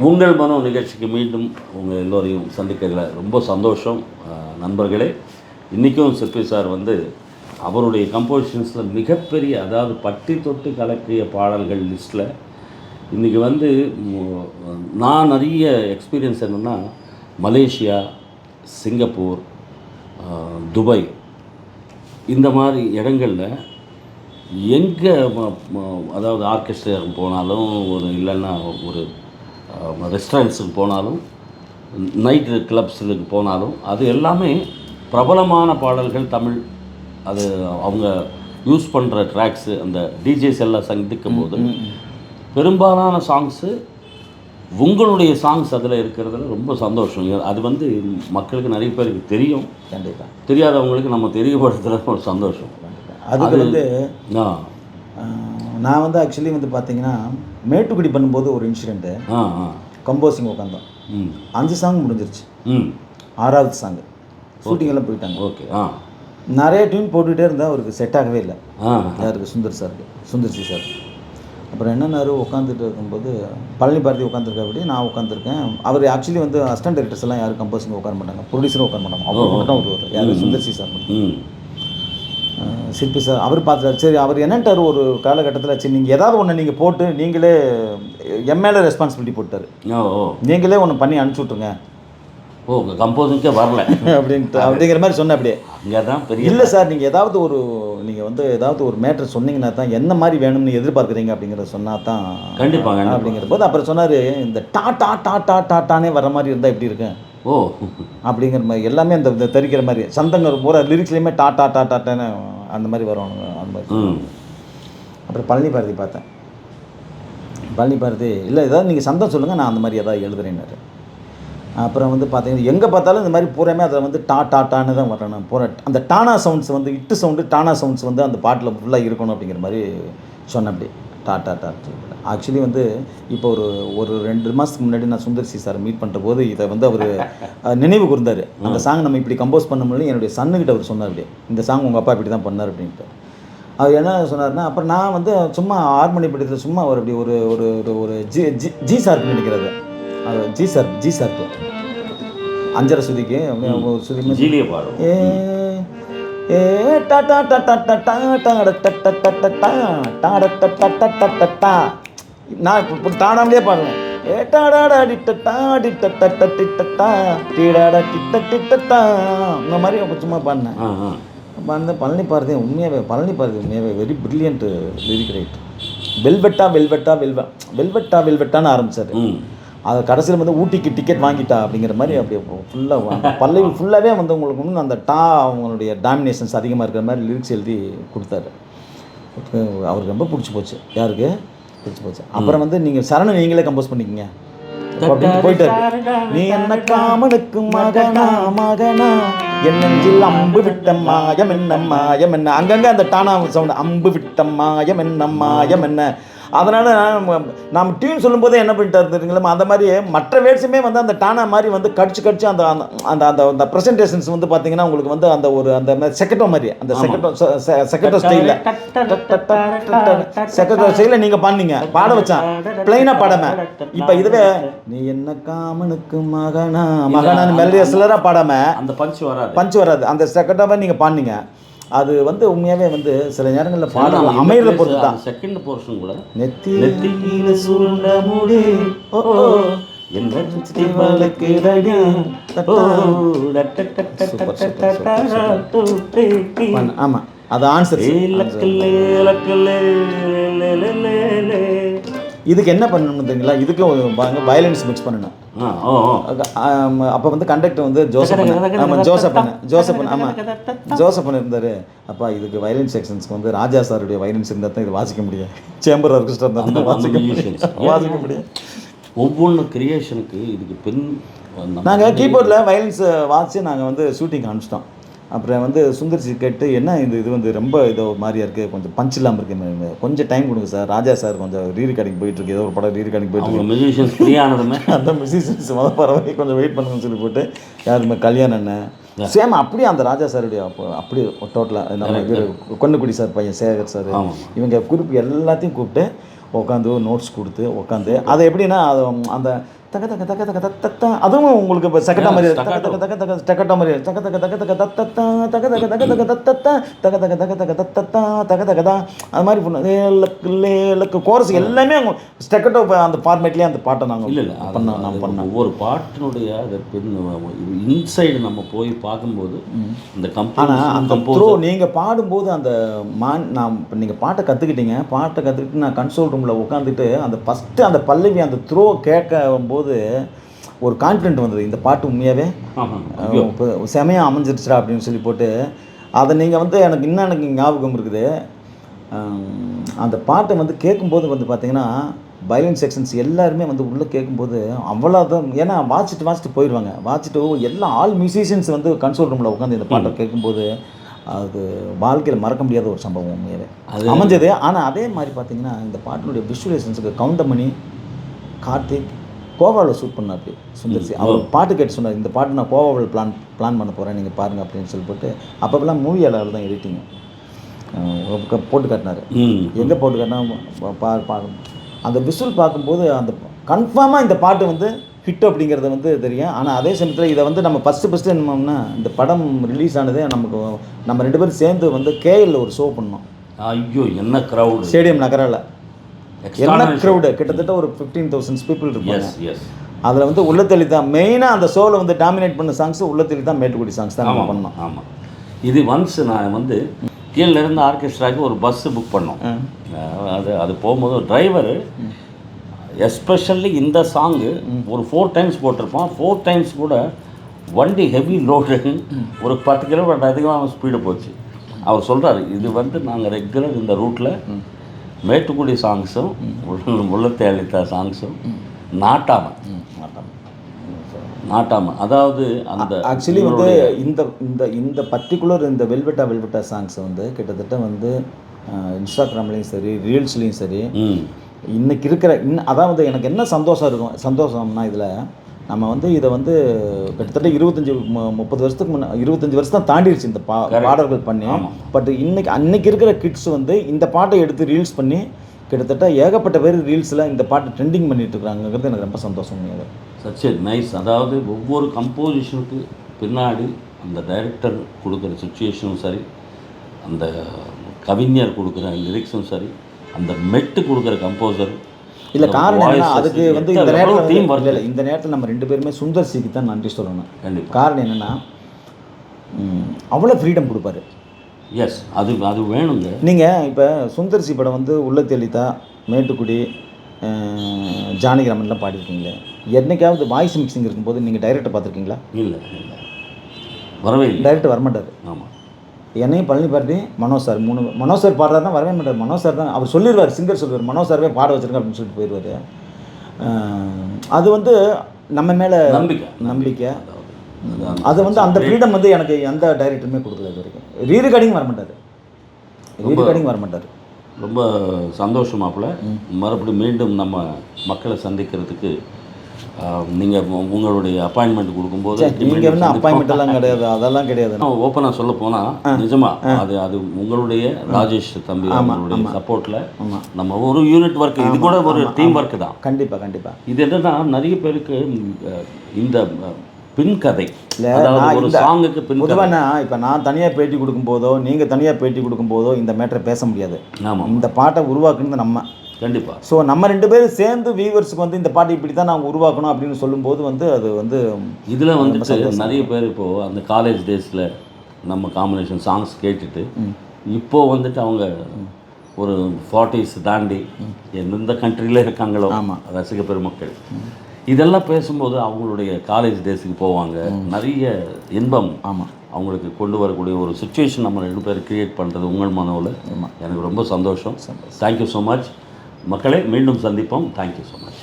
உங்கள் மனோ நிகழ்ச்சிக்கு மீண்டும் உங்கள் எல்லோரையும் சந்திக்கிறதுல ரொம்ப சந்தோஷம். நண்பர்களே, இன்றைக்கும் சிற்பி சார் வந்து அவருடைய கம்போசிஷன்ஸில் மிகப்பெரிய, அதாவது பட்டி தொட்டு கலக்கிய பாடல்கள் லிஸ்ட்டில் இன்றைக்கி வந்து நான் நிறைய எக்ஸ்பீரியன்ஸ் என்னென்னா, மலேசியா, சிங்கப்பூர், துபாய் இந்த மாதிரி இடங்களில் எங்கே அதாவது ஆர்கெஸ்ட்ரா போனாலும் ஒரு இல்லைன்னா ஒரு ரெஸ்டாரண்ட்ஸுக்கு போனாலும் நைட்டு கிளப்ஸுக்கு போனாலும் அது எல்லாமே பிரபலமான பாடல்கள் தமிழ். அது அவங்க யூஸ் பண்ணுற ட்ராக்ஸு அந்த டிஜேஸ் எல்லாம் சந்திக்கும் போது பெரும்பாலான சாங்ஸு உங்களுடைய சாங்ஸ் அதில் இருக்கிறதுல ரொம்ப சந்தோஷம். அது வந்து மக்களுக்கு நிறைய பேருக்கு தெரியும். கண்டிப்பாக தெரியாதவங்களுக்கு நம்ம தெரியப்படுத்துகிற ஒரு சந்தோஷம். அதுக்கு வந்து நான் வந்து ஆக்சுவலி வந்து பார்த்தீங்கன்னா மேட்டுக்குடி பண்ணும்போது ஒரு இன்சிடெண்ட்டு, கம்போசிங் உட்காந்தோம், 5 சாங் முடிஞ்சிருச்சு, 6வது சாங்கு ஷூட்டிங்கெல்லாம் போயிட்டாங்க. ஓகே. நிறைய டியூன் போட்டுகிட்டே இருந்தால் அவருக்கு செட் ஆகவே இல்லை. யாருக்கு? சுந்தர்சி சார். அப்புறம் என்னன்னாரு, உட்காந்துட்டு இருக்கும்போது பழனி பாரதி உட்காந்துருக்காப்படி, நான் உட்காந்துருக்கேன். அவர் ஆக்சுவலி வந்து அசிஸ்டன்ட் டைரக்டர்ஸ் எல்லாம் யாரும் கம்போசிங் உட்கார மாட்டாங்க, ப்ரொடியூசரும் உட்கார மாட்டாங்க. அவர் மட்டும் வருவார். யார்? சுந்தர்சி சார் மட்டும். சிற்பி சார் அவர் பார்த்துட்டார். சரி, அவர் என்னன்ட்டார் ஒரு காலகட்டத்தில், சரி நீங்கள் ஏதாவது ஒன்று நீங்கள் போட்டு நீங்களே எம்எல்ஏ ரெஸ்பான்சிபிலிட்டி போட்டார். நீங்களே ஒன்று பண்ணி அனுப்பிச்சி விட்ருங்க. கம்போசிங்கே வரல அப்படிங்கிற மாதிரி சொன்ன. அப்படியே இங்கே தான் பெரிய இல்லை சார், நீங்கள் ஏதாவது ஒரு நீங்கள் வந்து ஏதாவது ஒரு மேட்ரு சொன்னீங்கன்னா தான் என்ன மாதிரி வேணும்னு எதிர்பார்க்குறீங்க அப்படிங்கிறத சொன்னால் தான் கண்டிப்பாக அப்படிங்கிற போது அப்புறம் சொன்னார், இந்த டாட்டானே வர மாதிரி இருந்தால் எப்படி இருக்கு அப்படிங்கிற மாதிரி, எல்லாமே அந்த தெரிக்கிற மாதிரி சந்தங்க பூரா லிரிக்ஸ்லேயுமே டாட்டான்னு அந்த மாதிரி வரும். அந்த மாதிரி அப்புறம் பழனி பாரதி பார்த்தேன். பழனி பாரதி இல்லை, ஏதாவது நீங்கள் சந்தம் சொல்லுங்கள், நான் அந்த மாதிரி ஏதாவது எழுதுறேன்னாரு. அப்புறம் வந்து பார்த்தீங்கன்னா எங்கே பார்த்தாலும் இந்த மாதிரி பூராமே அதில் வந்து டாட்டான்னு தான் வரணும். பூரா அந்த டானா சவுண்ட்ஸ் வந்து இட்டு சவுண்டு டானா சவுண்ட்ஸ் வந்து அந்த பாட்டில் ஃபுல்லாக இருக்கணும் அப்படிங்கிற மாதிரி சொன்ன. அப்படி டாட்டா. ஆக்சுவலி வந்து இப்போ ஒரு 2 மாதத்துக்கு முன்னாடி நான் சுந்தர்சி சார் மீட் பண்ணுற போது இதை வந்து அவர் நினைவு கூர்ந்தார். அந்த சாங் நம்ம இப்படி கம்போஸ் பண்ண முடியல, என்னுடைய சன்னுக்கிட்ட அவர் சொன்னார், அப்படியே இந்த சாங் உங்கள் அப்பா இப்படி தான் பண்ணார் அப்படின்ட்டு. அவர் என்ன சொன்னார்னா, அப்புறம் நான் வந்து சும்மா ஹார்மோனி படித்தில் சும்மா அவர் அப்படி ஒரு ஒரு ஒரு ஜி சார் நினைக்கிறது. அது ஜி சார் அஞ்சரை சுதிக்கு ஒரு சுதி ஜீலியை பாடும். நான் இப்போ டாடாமலே பாடுவேன். இந்த மாதிரி சும்மா பாடினேன். பழனி பாரதி உண்மையாகவே வெரி பிரில்லியன்ட் லிரிக் ரைட்டர். வெல்வெட்டான்னு ஆரம்பிச்சார். அது கடைசியில் வந்து ஊட்டிக்கு டிக்கெட் வாங்கிட்டா அப்படிங்கிற மாதிரி அப்படியே ஃபுல்லாக பல்லவி ஃபுல்லாகவே வந்து உங்களுக்கு வந்து அந்த அவங்களுடைய டாமினேஷன்ஸ் அதிகமாக இருக்கிற மாதிரி லிரிக்ஸ் எழுதி கொடுத்தாரு. அவருக்கு ரொம்ப பிடிச்சி போச்சு. யாருக்கு பிடிச்சி போச்சு. அப்புறம் வந்து நீங்கள் சரணை நீங்களே கம்போஸ் பண்ணிக்கிங்க அப்படின்னு போயிட்டாரு. நீ என்ன காமனுக்கு மகனா என் நெஞ்சில் அம்பு விட்ட மாயம் என்ன அங்கங்கே அந்த டானா சவுண்ட், அம்பு விட்ட மாயம் என்ன. அதனால் நாம் டியூன் சொல்லும்போதே என்ன பண்ணிட்டு தெரியுங்களா, அந்த மாதிரி மற்ற வேர்ட்ஸுமே வந்து அந்த டானா மாதிரி வந்து கடிச்சு அந்த அந்த அந்த ப்ரெசன்டேஷன்ஸ் வந்து பார்த்தீங்கன்னா உங்களுக்கு வந்து அந்த ஒரு அந்த செகட்டோ மாதிரி அந்த செகட்டோ ஸ்டைலில் நீங்கள் பாடினீங்க, பாட வச்சான் பிளைனாக பாடாமல். இப்போ இதுவே நீ என்ன காமனுக்கு மகனான்னு மெலடியா சிலராக பாடாமல் அந்த பஞ்ச் வராது அந்த செகட்டாக நீங்கள் பாடினீங்க. அது வந்து உண்மையாகவே வந்து சில நேரங்களில் பாடலாம் அமைகிறத பொறுத்து தான். செகண்ட் போர்ஷன் கூட நெத்தியில சுருண்ட முடி ஆமாம், அது ஆன்சர். இதுக்கு என்ன பண்ணணும் தெரியுங்களா, இதுக்கு வயலன்ஸ் மிக்ஸ் பண்ணணும். அப்போ வந்து கண்டக்டர் வந்து ஜோசப்பன் இருந்தார். அப்பா இதுக்கு வயலின் செக்ஷன்ஸ்க்கு வந்து ராஜா சாருடைய வயலின்ஸ் இருந்தால் தான் இது வாசிக்க முடியும், சேம்பர் ஆர்கெஸ்ட்ரா இருந்தால் தான் வாசிக்க முடியும். ஒவ்வொன்று கிரியேஷனுக்கு இதுக்கு பின் நாங்கள் கீபோர்டில் வயலின்ஸ் வாசித்து நாங்கள் வந்து ஷூட்டிங் அனுப்பிச்சிட்டோம். அப்புறம் வந்து சுந்தர்சி கேட்டு, என்ன இது வந்து ரொம்ப இதோ மாதிரியா இருக்குது, கொஞ்சம் பஞ்ச் இல்லாமல் இருக்குது, கொஞ்சம் டைம் கொடுங்க சார். ராஜா சார் கொஞ்சம் ரீரெக்கார்டிங் போயிட்டுருக்கு, ஏதோ ஒரு படம் ரீரெக்கார்டிங் போயிட்டுருக்கு, மியூசிஷியன்ஸ் ஃப்ரீ ஆனதுமே அந்த மியூசிஷியன்ஸ் பரவாயில்ல கொஞ்சம் வெயிட் பண்ணுங்கன்னு சொல்லி போட்டு யாருமே கல்யாணம் என்ன சேம் அப்படியே அந்த ராஜா சாருடைய அப்படியே டோட்டலாக நம்ம கொன்னக்குடி சார் பையன் சேகர் சார், இவங்க குரூப் எல்லாத்தையும் கூப்பிட்டு உட்காந்து நோட்ஸ் கொடுத்து உட்காந்து அதை எப்படின்னா அது அந்த தக்க தக்க தக்க தக்க தத்த அதுவும் உங்களுக்கு இப்போ செகண்டா மாதிரி தக்க தக்க தக்க தக்க ஸ்டெக்கட்டா மாதிரி தக்க தக்க தக்க தக்க தத்தா தக்க தக்க தக்க தக்க தத்தா தக்க தக்க தக்க தக்க தத்தா தக்க தக்கதா அது மாதிரி பண்ணு கோரஸ் எல்லாமே அவங்க ஸ்டெக்கட்டோ அந்த ஃபார்மேட்லேயே அந்த பாட்டை நாங்கள் இல்லை பண்ணோம். ஒவ்வொரு பாட்டினுடைய அதை இன்சைடு நம்ம போய் பார்க்கும்போது இந்த ஆனால் அந்த த்ரோ நீங்கள் பாடும்போது அந்த நான் இப்போ நீங்கள் பாட்டை கற்றுக்கிட்டு நான் கன்சோல் ரூமில் உட்காந்துட்டு அந்த ஃபஸ்ட்டு அந்த பல்லவி அந்த த்ரோ கேட்கும் போது ஒரு கான்ஃபிடென்ட் வந்தது, இந்த பாட்டு உண்மையாகவே செமையாக அமைஞ்சிருச்சுடா அப்படின்னு சொல்லி போட்டு அதை நீங்கள் வந்து எனக்கு ஞாபகம் இருக்குது. அந்த பாட்டை வந்து கேட்கும்போது வந்து பார்த்திங்கன்னா வயலின் செக்ஷன்ஸ் எல்லாருமே வந்து உள்ளே கேட்கும்போது அவ்வளோதான். ஏன்னா வாசிட்டு போயிடுவாங்க. வாசிட்டு எல்லா ஆல் மியூசிஷியன்ஸ் வந்து கன்சோல் ரூமில் உட்காந்து இந்த பாட்டை கேட்கும்போது அது வாழ்க்கையில் மறக்க முடியாத ஒரு சம்பவம் உண்மையாகவே அது அமைஞ்சது. ஆனால் அதே மாதிரி பார்த்திங்கன்னா இந்த பாட்டினுடைய விஷுவலைசேஷன்ஸுக்கு கவுண்டமணி, கார்த்திக் கோவாவில் ஷூட் பண்ணார் சுந்தர் சி. அவர் பாட்டு கேட்டு சொன்னார், இந்த பாட்டு நான் கோவாவில் பிளான் பண்ண போகிறேன், நீங்கள் பாருங்கள் அப்படின்னு சொல்லி போட்டு அப்போல்லாம் மூவி அளவில் தான் எடிட்டிங் போட்டு காட்டினார். எங்கே போட்டு காட்டினா அந்த விசுவல் பார்க்கும்போது அந்த கன்ஃபார்மாக இந்த பாட்டு வந்து ஹிட் அப்படிங்கிறது வந்து தெரியும். ஆனால் அதே சமயத்தில் இதை வந்து நம்ம ஃபஸ்ட்டு என்னமோன்னா இந்த படம் ரிலீஸ் ஆனதே நம்ம 2 பேரும் சேர்ந்து வந்து கேஎல்ல ஒரு ஷோ பண்ணோம். ஐயோ என்ன க்ரௌடு, ஸ்டேடியம் நகரால் என்ன க்ரௌடு, கிட்டத்தட்ட ஒரு 15,000 பீப்புள் இருப்பாங்க. அதில் வந்து உள்ளத்தெளி தான் மெயினாக அந்த ஷோவில் வந்து டாமினேட் பண்ண சாங்ஸ் உள்ளத்தெளி தான், மேட்டுக்குடி சாங்ஸ் தான் நம்ம பண்ணோம். ஆமாம், இது ஒன்ஸ் நான் வந்து கீழேருந்து ஆர்கெஸ்ட்ராக்கு ஒரு பஸ்ஸு புக் பண்ணோம். அது போகும்போது ஒரு டிரைவர் எஸ்பெஷல்லி இந்த சாங்கு ஒரு 4 டைம்ஸ் போட்டிருப்போம். 4 டைம்ஸ் கூட வண்டி ஹெவி லோடு ஒரு 10 கிலோமீட்டர் அதிகமாக ஸ்பீடு போச்சு. அவர் சொல்கிறார், இது வந்து நாங்கள் ரெகுலர் இந்த ரூட்டில் மேட்டுக்குடி சாங்ஸும் உள்ளத்தேளித்தா சாங்ஸும் நாட்டாமல் அதாவது அந்த ஆக்சுவலி வந்து இந்த பர்டிகுலர் இந்த வெல்வெட்டா சாங்ஸ் வந்து கிட்டத்தட்ட வந்து இன்ஸ்டாகிராம்லேயும் சரி ரீல்ஸ்லேயும் சரி இன்றைக்கி இருக்கிற அதாவது எனக்கு என்ன சந்தோஷம்னா இதில் நம்ம வந்து இதை வந்து கிட்டத்தட்ட 25-30 வருஷத்துக்கு முன்னே 25 வருஷம் தான் தாண்டிடுச்சு இந்த பாடல்கள் பண்ணி. பட் அன்னைக்கு இருக்கிற கிட்ஸ் வந்து இந்த பாட்டை எடுத்து ரீல்ஸ் பண்ணி கிட்டத்தட்ட ஏகப்பட்ட பேர் ரீல்ஸில் இந்த பாட்டு ட்ரெண்டிங் பண்ணிட்டு இருக்காங்கிறது எனக்கு ரொம்ப சந்தோஷம். Such nice. அதாவது ஒவ்வொரு கம்போசிஷனுக்கு பின்னாடி அந்த டைரக்டர் கொடுக்குற சுச்சுவேஷனும் சரி, அந்த கவிஞர் கொடுக்குற லிரிக்ஸும் சரி, அந்த மெட்டு கொடுக்குற கம்போசர் இல்லை காரணம் என்ன, அதுக்கு வந்து இந்த நேரத்தில் நம்ம 2 பேருமே சுந்தர் சிக்கு தான் நன்றி சொல்லணும். கண்டிப்பாக. காரணம் என்னென்னா அவ்வளோ ஃப்ரீடம் கொடுப்பாரு. எஸ், அது வேணுங்க. நீங்கள் இப்போ சுந்தர் சி படம் வந்து உள்ளத்தெளித்தா, மேட்டுக்குடி, ஜானகிராமன்லாம் பாடிருக்கீங்களே, என்னைக்காவது வாய்ஸ் மிக்சிங் இருக்கும்போது நீங்கள் டைரக்டர் பார்த்துருக்கீங்களா? இல்லை, வரவே இல்லை. டைரக்டர் வரமாட்டார். ஆமாம். என்னையும் பழனி பாரதி, மனோஜ் சார் 3 மனோஜ் சார் பாடுறாரு தான் வரவே மாட்டார். மனோஜ் சார் தான் அவர் சொல்லிடுவார், சிங்கர் சொல்லுவார், மனோஜ் சார்வே பாட வச்சுருங்க அப்படின்னு சொல்லிட்டு போயிடுவார். அது வந்து நம்ம மேலே நம்பிக்கை. அது வந்து அந்த ஃப்ரீடம் வந்து எனக்கு எந்த டைரக்டருமே கொடுக்கல இது வரைக்கும். ரீரெக்கார்டிங் வரமாட்டார். ரொம்ப சந்தோஷமாப்பில் மறுபடியும் மீண்டும் நம்ம மக்களை சந்திக்கிறதுக்கு நீங்கள் உங்களுடைய அப்பாயின்மெண்ட் கொடுக்கும்போது நீங்கள் என்ன அப்பாயின்மெண்ட்டெல்லாம் கிடையாது, அதெல்லாம் கிடையாது. ஓப்பனாக சொல்ல போனால் நிஜமாக அது உங்களுடைய ராஜேஷ் தம்பி அவங்களுடைய சப்போர்ட்டில் நம்ம ஒரு யூனிட் ஒர்க், இது கூட ஒரு டீம் ஒர்க்கு தான். கண்டிப்பாக. இது என்னன்னா நிறைய பேருக்கு இந்த பின்கதை, ஒரு சாங்குக்கு பொதுவாக இப்போ நான் தனியாக பேட்டி கொடுக்கும்போதோ நீங்கள் தனியாக பேட்டி கொடுக்கும்போதோ இந்த மேட்டரை பேச முடியாது. ஆமாம், இந்த பாட்டை உருவாக்குனது நம்ம. கண்டிப்பாக. ஸோ நம்ம 2 பேரும் சேர்ந்து வியூவர்ஸுக்கு வந்து இந்த பாட்டு இப்படி தான் நாங்கள் உருவாக்கணும் அப்படின்னு சொல்லும்போது வந்து அது வந்து இதில் வந்துட்டு நிறைய பேர் இப்போது அந்த காலேஜ் டேஸில் நம்ம காம்பினேஷன் சாங்ஸ் கேட்டுட்டு இப்போது வந்துட்டு அவங்க ஒரு 40s தாண்டி எந்தெந்த கண்ட்ரியில் இருக்காங்களோ ரசிக பெருமக்கள் இதெல்லாம் பேசும்போது அவங்களுடைய காலேஜ் டேஸுக்கு போவாங்க. நிறைய இன்பம் அவங்களுக்கு கொண்டு வரக்கூடிய ஒரு சுச்சுவேஷன் நம்ம 2 பேர் க்ரியேட் பண்ணுறது உங்கள் மனவில் எனக்கு ரொம்ப சந்தோஷம். தேங்க்யூ ஸோ மச் மக்களே, மீண்டும் சந்திப்போம். Thank you so much.